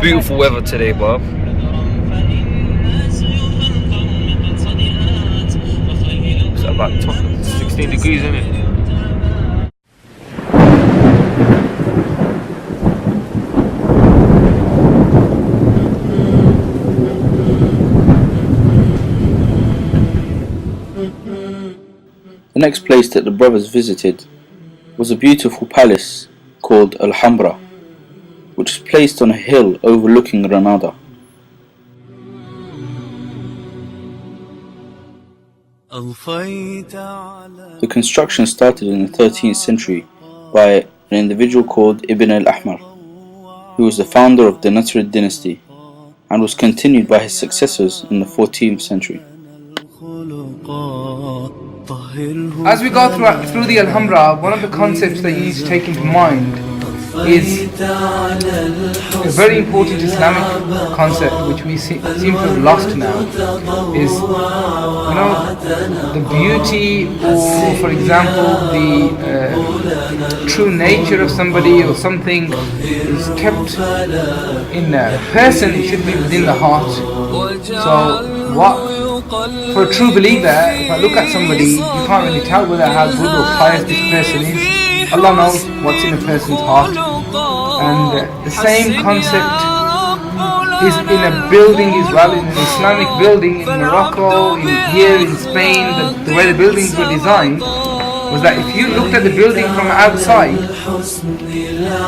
beautiful weather today, bruv. It's about 16 degrees, isn't it? The next place that the brothers visited was a beautiful palace called Alhambra, which is placed on a hill overlooking Granada. The construction started in the 13th century by an individual called Ibn al-Ahmar, who was the founder of the Nasrid dynasty, and was continued by his successors in the 14th century. As we go through the Alhambra, one of the concepts that you need to take into mind is a very important Islamic concept which we seem to have lost now, is, you know, the beauty, or for example the true nature of somebody or something is kept in a person. It should be within the heart. So for a true believer, if I look at somebody, you can't really tell whether how good or pious this person is. Allah knows what's in a person's heart. And the same concept is in a building as well, in an Islamic building in Morocco, here in Spain. The way the buildings were designed was that if you looked at the building from outside,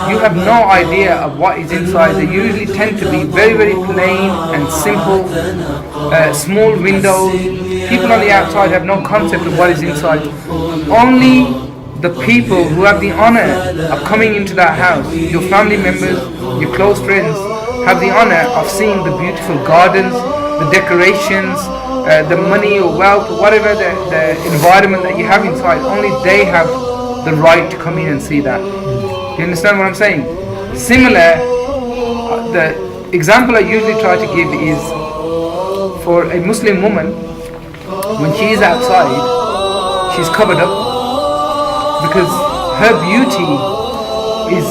you have no idea of what is inside. They usually tend to be very, very plain and simple, small windows. People on the outside have no concept of what is inside. Only the people who have the honor of coming into that house, your family members, your close friends, have the honor of seeing the beautiful gardens, the decorations, the money or wealth, or whatever the environment that you have inside. Only they have the right to come in and see that. You understand what I'm saying? Similar, the example I usually try to give is for a Muslim woman, when she is outside, she's covered up, because her beauty is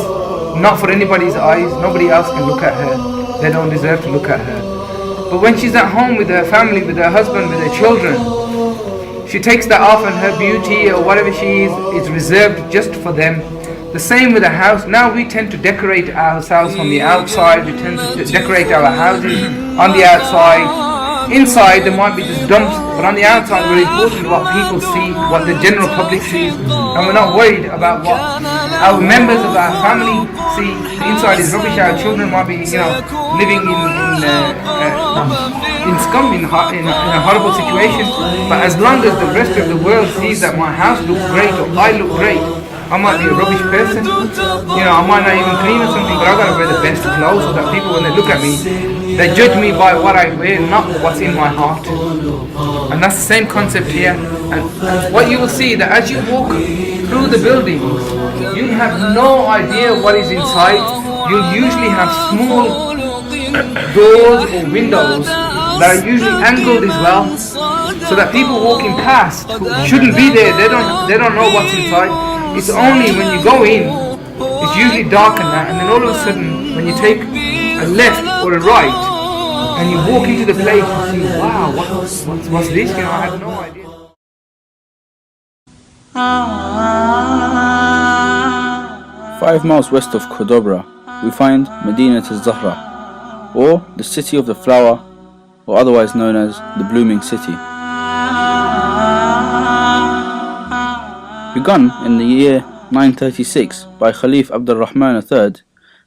not for anybody's eyes. Nobody else can look at her. They don't deserve to look at her. But when she's at home with her family, with her husband, with her children, she takes that off, and her beauty or whatever she is reserved just for them. The same with the house. Now we tend to decorate ourselves from the outside. We tend to decorate our houses on the outside. Inside there might be just dumps, but on the outside we're important what people see, what the general public sees, and we're not worried about what our members of our family see. The inside is rubbish. Our children might be, living in scum, in a horrible situation. But as long as the rest of the world sees that my house looks great or I look great, I might be a rubbish person, I might not even clean or something, but I gotta wear the best clothes so that people, when they look at me, they judge me by what I wear, not what's in my heart. And that's the same concept here. And what you will see, that as you walk through the buildings, you have no idea what is inside. You'll usually have small doors or windows that are usually angled as well, so that people walking past who shouldn't be there, they don't know what's inside. It's only when you go in, it's usually dark and that, and then all of a sudden, when you take a left or a right, and you walk into the place, you see, wow, what's this? I had no idea. 5 miles west of Cordoba, we find Medina al-Zahra, or the City of the Flower, or otherwise known as the Blooming City. Begun in the year 936 by Khalif Abdul Rahman III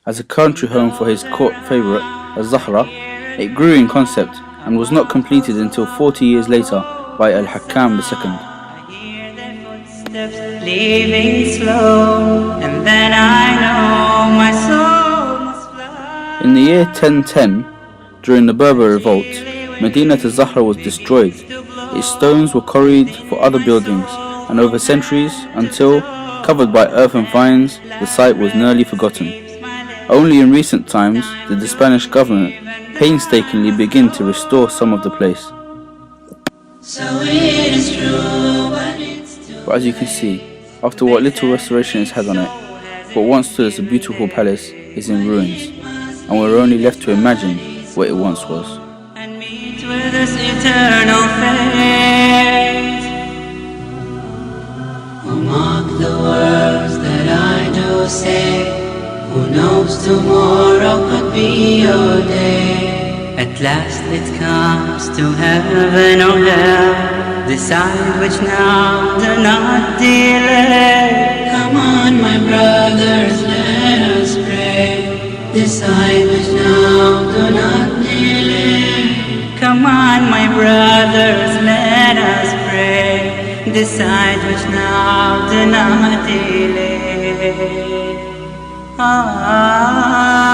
as a country home for his court favourite al-Zahra, it grew in concept and was not completed until 40 years later by Al-Hakam II. In the year 1010, during the Berber revolt, Medina al-Zahra was destroyed. Its stones were quarried for other buildings, and over centuries, until, covered by earthen vines, the site was nearly forgotten. Only in recent times did the Spanish government painstakingly begin to restore some of the place. But as you can see, after what little restoration is had on it, what once stood as a beautiful palace is in ruins. and we're only left to imagine what it once was. And meet with this eternal fate. Oh, mark the words that I do say. Who knows tomorrow could be your day. At last it comes to heaven or hell. Decide which now, do not delay. Come on, my brothers, let us pray. Decide which now, do not delay. Come on, my brothers, let us pray. Decide which now, do not delay. Ah.